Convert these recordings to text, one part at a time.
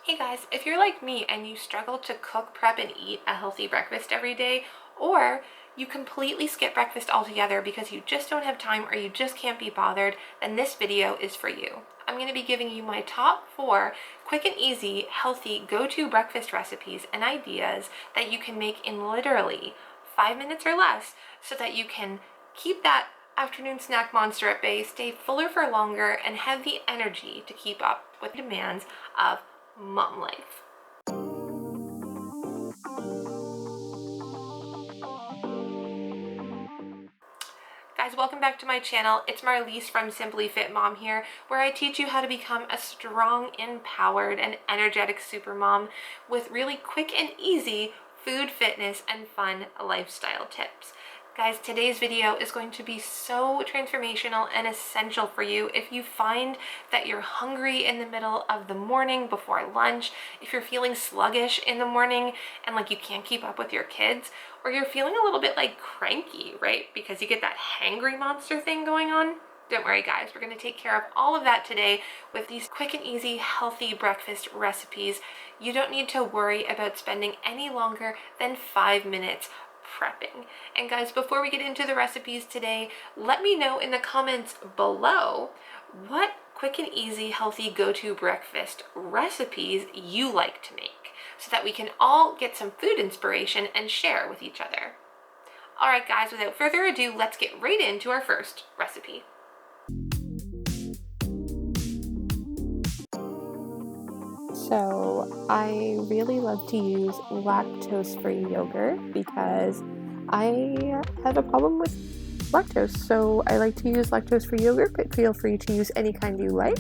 Hey guys, if you're like me and you struggle to cook, prep, and eat a healthy breakfast every day, or you completely skip breakfast altogether because you just don't have time or you just can't be bothered, then this video is for you. I'm going to be giving you my top 4 quick and easy, healthy, go-to breakfast recipes and ideas that you can make in literally 5 minutes or less so that you can keep that afternoon snack monster at bay, stay fuller for longer, and have the energy to keep up with the demands of mom life. Guys, welcome back to my channel. It's Marliese from SimplyFitMom here, where I teach you how to become a strong, empowered, and energetic supermom with really quick and easy food, fitness, and fun lifestyle tips. Guys, today's video is going to be so transformational and essential for you if you find that you're hungry in the middle of the morning before lunch, if you're feeling sluggish in the morning and like you can't keep up with your kids, or you're feeling a little bit like cranky, right? Because you get that hangry monster thing going on. Don't worry guys, we're going to take care of all of that today with these quick and easy healthy breakfast recipes. You don't need to worry about spending any longer than 5 minutes prepping. And guys, before we get into the recipes today, let me know in the comments below what quick and easy healthy go-to breakfast recipes you like to make so that we can all get some food inspiration and share with each other. All right guys, without further ado, let's get right into our first recipe. So I really love to use lactose-free yogurt because I have a problem with lactose. So I like to use lactose-free yogurt, but feel free to use any kind you like.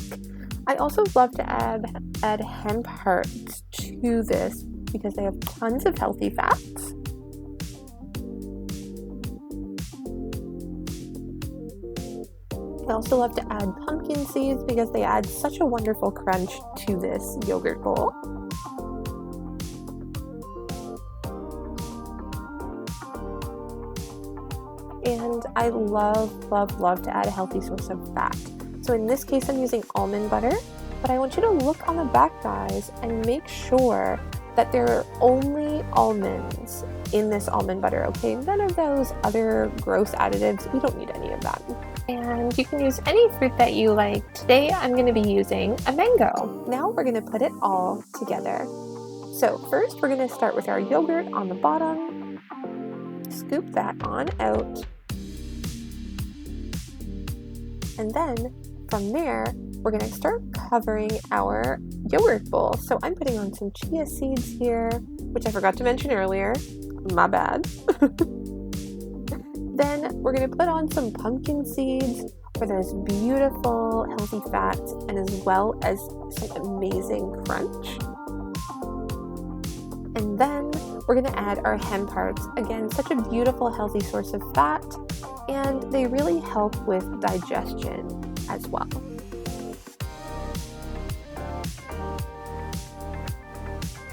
I also love to add hemp hearts to this because they have tons of healthy fats. I also love to add pumpkin seeds because they add such a wonderful crunch to this yogurt bowl. And I love to add a healthy source of fat. So in this case, I'm using almond butter, but I want you to look on the back, guys, and make sure that there are only almonds in this almond butter, okay? None of those other gross additives. We don't need any of that. And you can use any fruit that you like. Today I'm going to be using a mango. Now we're going to put it all together. So first we're going to start with our yogurt on the bottom. Scoop that on out. And then from there, we're going to start covering our yogurt bowl. So I'm putting on some chia seeds here, which I forgot to mention earlier. My bad. Then we're going to put on some pumpkin seeds for those beautiful healthy fats and as well as some amazing crunch. And then we're going to add our hemp hearts. Again, such a beautiful healthy source of fat, and they really help with digestion as well.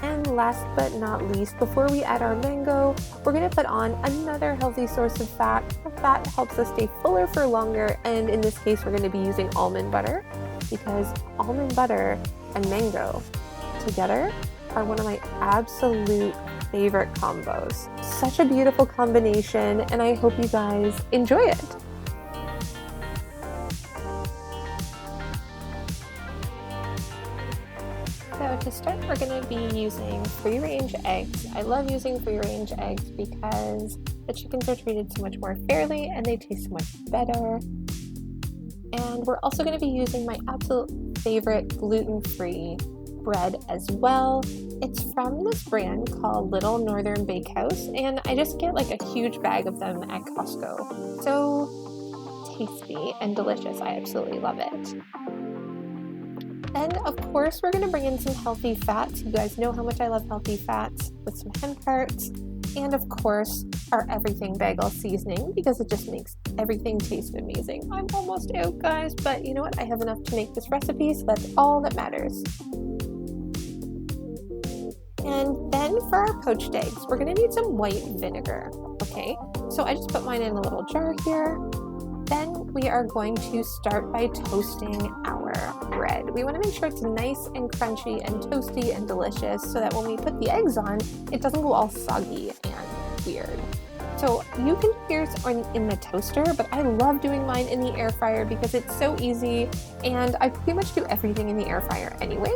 And last but not least, before we add our mango, we're going to put on another healthy source of fat. Fat helps us stay fuller for longer, and in this case, we're going to be using almond butter because almond butter and mango together are one of my absolute favorite combos. Such a beautiful combination, and I hope you guys enjoy it. So to start, we're going to be using free-range eggs. I love using free-range eggs because the chickens are treated so much more fairly and they taste so much better. And we're also going to be using my absolute favorite gluten-free bread as well. It's from this brand called Little Northern Bakehouse, and I just get like a huge bag of them at Costco. So tasty and delicious. I absolutely love it. Then, of course, we're going to bring in some healthy fats. You guys know how much I love healthy fats with some hemp hearts. And, of course, our everything bagel seasoning because it just makes everything taste amazing. I'm almost out, guys, but you know what? I have enough to make this recipe, so that's all that matters. And then for our poached eggs, we're going to need some white vinegar, okay? So I just put mine in a little jar here. Then we are going to start by toasting our bread. we want to make sure it's nice and crunchy and toasty and delicious so that when we put the eggs on, it doesn't go all soggy and weird. So you can do yours in the toaster, but I love doing mine in the air fryer because it's so easy, and I pretty much do everything in the air fryer anyway.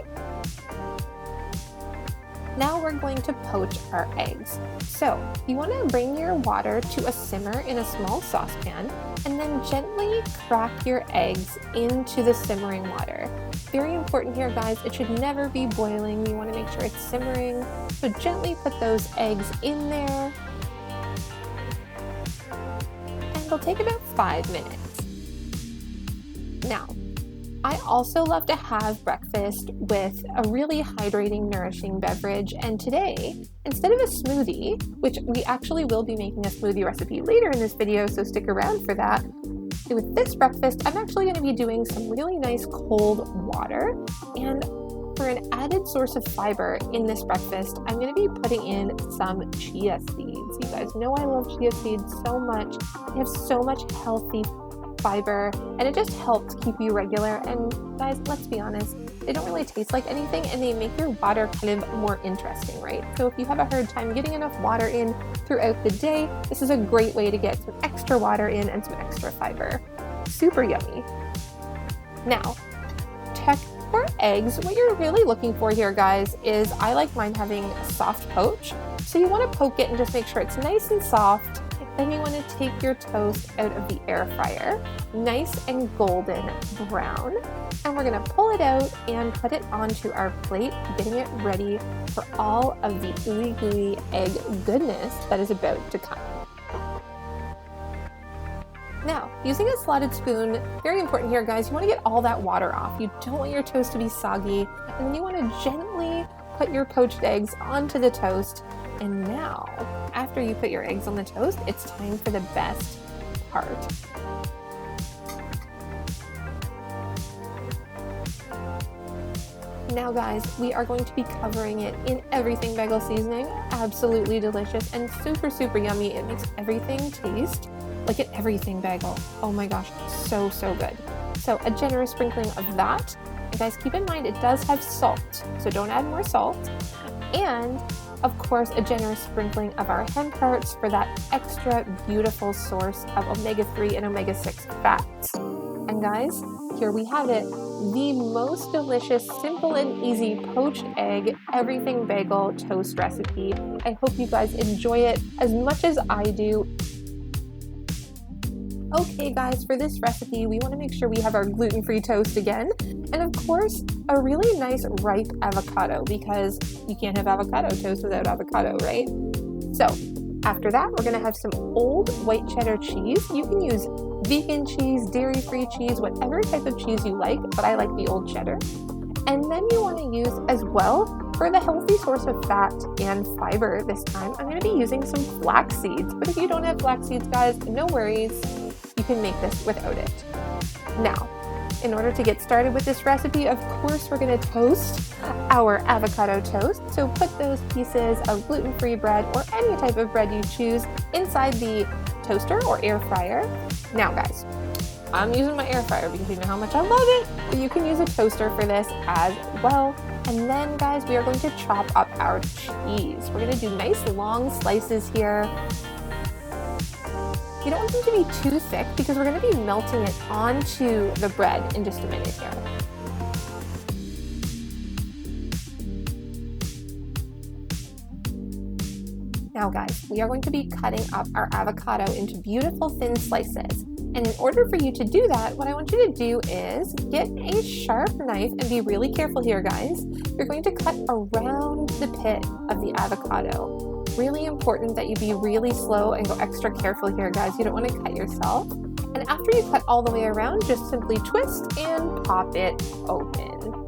Now we're going to poach our eggs. So you want to bring your water to a simmer in a small saucepan and then gently crack your eggs into the simmering water. Very important here, guys, it should never be boiling. You want to make sure it's simmering. So gently put those eggs in there. And it'll take about 5 minutes. Now, I also love to have breakfast with a really hydrating, nourishing beverage, and today, instead of a smoothie, which we actually will be making a smoothie recipe later in this video, so stick around for that, with this breakfast, I'm actually going to be doing some really nice cold water, and for an added source of fiber in this breakfast, I'm going to be putting in some chia seeds. You guys know I love chia seeds so much. They have so much healthy fiber, and it just helps keep you regular. And guys, let's be honest, they don't really taste like anything, and they make your water kind of more interesting, right? So if you have a hard time getting enough water in throughout the day, this is a great way to get some extra water in and some extra fiber. Super yummy. Now, check for eggs. What you're really looking for here, guys, is I like mine having a soft poach. So you want to poke it and just make sure it's nice and soft. Then you want to take your toast out of the air fryer, nice and golden brown, and we're going to pull it out and put it onto our plate, getting it ready for all of the ooey gooey egg goodness that is about to come. Now, using a slotted spoon, very important here, guys, you want to get all that water off. You don't want your toast to be soggy, and then you want to gently put your poached eggs onto the toast. And now, after you put your eggs on the toast, it's time for the best part. Now guys, we are going to be covering it in everything bagel seasoning. Absolutely delicious and super, super yummy. It makes everything taste like an everything bagel. Oh my gosh, so, so good. So a generous sprinkling of that. And guys, keep in mind it does have salt, so don't add more salt. And of course, a generous sprinkling of our hemp hearts for that extra beautiful source of omega-3 and omega-6 fats. And guys, here we have it, the most delicious, simple and easy poached egg everything bagel toast recipe. I hope you guys enjoy it as much as I do. Okay guys, for this recipe, we want to make sure we have our gluten-free toast again. And of course, a really nice ripe avocado, because you can't have avocado toast without avocado, right? So after that, we're gonna have some old white cheddar cheese. You can use vegan cheese, dairy-free cheese, whatever type of cheese you like, but I like the old cheddar. And then you wanna use as well, for the healthy source of fat and fiber this time, I'm gonna be using some flax seeds. But if you don't have flax seeds, guys, no worries. You can make this without it. Now, in order to get started with this recipe, of course, we're going to toast our avocado toast. So put those pieces of gluten-free bread or any type of bread you choose inside the toaster or air fryer. Now, guys, I'm using my air fryer because you know how much I love it, but you can use a toaster for this as well. And then, guys, we are going to chop up our cheese. We're going to do nice long slices here. You don't want them to be too thick because we're going to be melting it onto the bread in just a minute here. Now guys, we are going to be cutting up our avocado into beautiful thin slices. And in order for you to do that, what I want you to do is get a sharp knife and be really careful here, guys. You're going to cut around the pit of the avocado. Really important that you be really slow and go extra careful here, guys. You don't want to cut yourself. And after you cut all the way around, just simply twist and pop it open.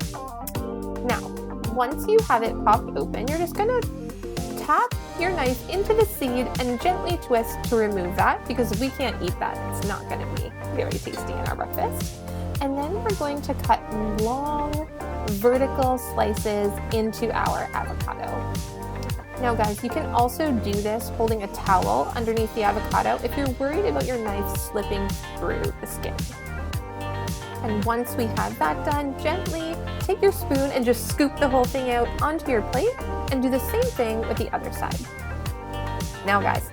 Now, once you have it popped open, you're just going to tap your knife into the seed and gently twist to remove that because we can't eat that. It's not going to be very tasty in our breakfast. And then we're going to cut long vertical slices into our avocado. Now guys, you can also do this holding a towel underneath the avocado if you're worried about your knife slipping through the skin. And once we have that done, gently take your spoon and just scoop the whole thing out onto your plate and do the same thing with the other side. Now guys,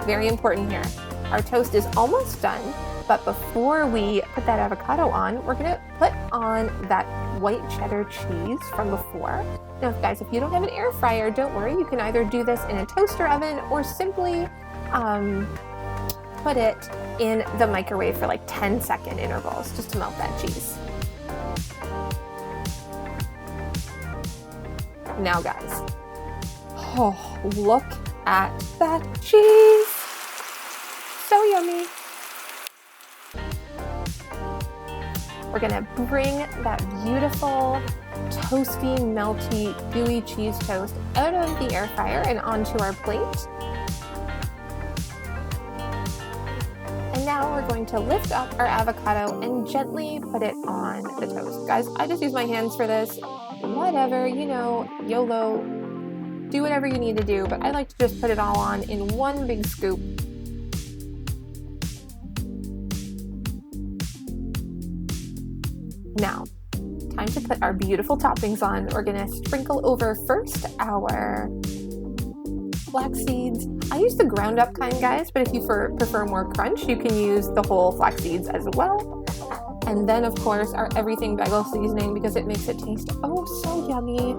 very important here. Our toast is almost done, but before we put that avocado on, we're gonna put on that white cheddar cheese from before. Now guys, if you don't have an air fryer, don't worry. You can either do this in a toaster oven or simply put it in the microwave for like 10-second intervals just to melt that cheese. Now guys, oh, look at that cheese. So yummy. We're gonna bring that beautiful, toasty, melty, gooey cheese toast out of the air fryer and onto our plate. And now we're going to lift up our avocado and gently put it on the toast. Guys, I just use my hands for this. Whatever, you know, YOLO, do whatever you need to do, but I like to just put it all on in one big scoop. Now, time to put our beautiful toppings on. We're gonna sprinkle over first our flax seeds. I use the ground up kind, guys, but if you prefer more crunch, you can use the whole flax seeds as well. And then of course our everything bagel seasoning, because it makes it taste oh so yummy.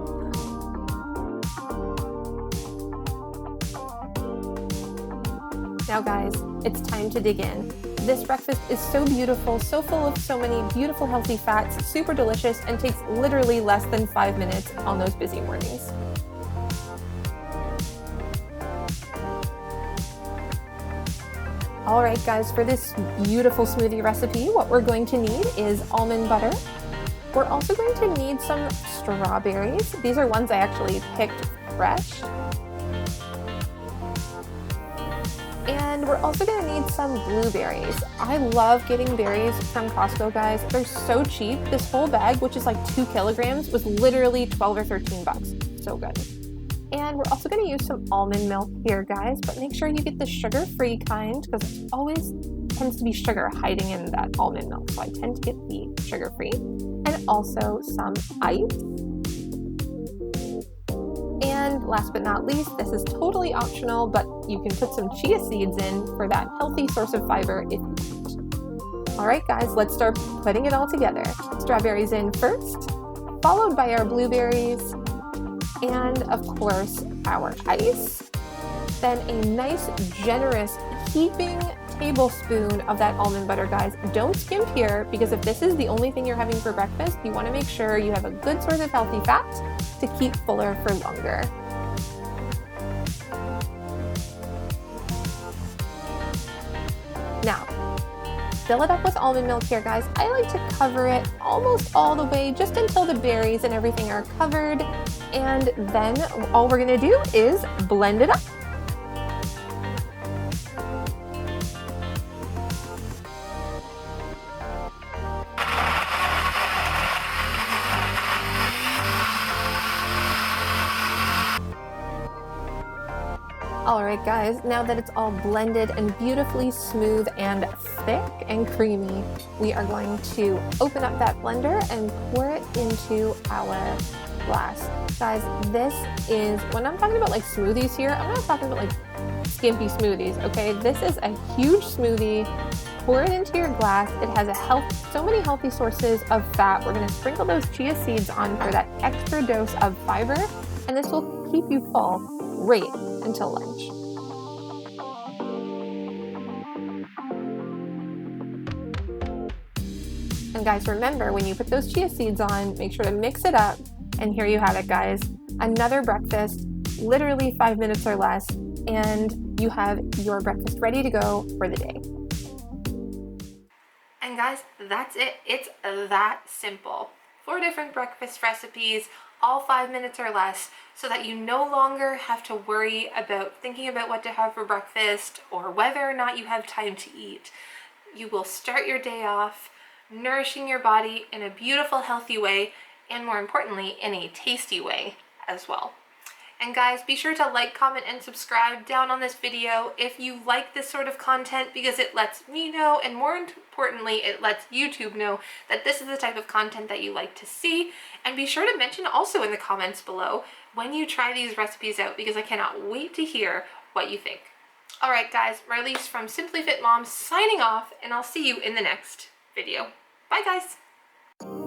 Now guys, it's time to dig in. This breakfast is so beautiful, so full of so many beautiful healthy fats, super delicious, and takes literally less than 5 minutes on those busy mornings. All right guys, for this beautiful smoothie recipe, what we're going to need is almond butter. We're also going to need some strawberries. These are ones I actually picked fresh. And we're also going to need some blueberries. I love getting berries from Costco, guys. They're so cheap. This whole bag, which is like 2 kilograms, was literally 12 or 13 bucks. So good. And we're also going to use some almond milk here, guys, but make sure you get the sugar-free kind, because it always tends to be sugar hiding in that almond milk. So I tend to get the sugar-free. And also some ice. And last but not least, this is totally optional, but you can put some chia seeds in for that healthy source of fiber if you want. All right, guys, let's start putting it all together. Strawberries in first, followed by our blueberries, and of course, our ice. Then a nice, generous, heaping tablespoon of that almond butter, guys. Don't skimp here, because if this is the only thing you're having for breakfast, you want to make sure you have a good source of healthy fat to keep fuller for longer. Now, fill it up with almond milk here, guys. I like to cover it almost all the way, just until the berries and everything are covered. And then all we're gonna do is blend it up. All right, guys, now that it's all blended and beautifully smooth and thick and creamy, we are going to open up that blender and pour it into our glass. Guys, this is, when I'm talking about like smoothies here, I'm not talking about like skimpy smoothies, okay? This is a huge smoothie. Pour it into your glass. It has so many healthy sources of fat. We're gonna sprinkle those chia seeds on for that extra dose of fiber, and this will keep you full right until lunch. And guys, remember, when you put those chia seeds on, make sure to mix it up. And here you have it, guys. Another breakfast, literally 5 minutes or less, and you have your breakfast ready to go for the day. And guys, that's it. It's that simple. 4 different breakfast recipes, all 5 minutes or less, so that you no longer have to worry about thinking about what to have for breakfast or whether or not you have time to eat. You will start your day off nourishing your body in a beautiful, healthy way, and more importantly, in a tasty way as well. And guys, be sure to like, comment, and subscribe down on this video if you like this sort of content, because it lets me know, and more importantly, it lets YouTube know that this is the type of content that you like to see. And be sure to mention also in the comments below when you try these recipes out, because I cannot wait to hear what you think. All right, guys, Marliese from SimplyFitMom signing off, and I'll see you in the next video. Bye, guys.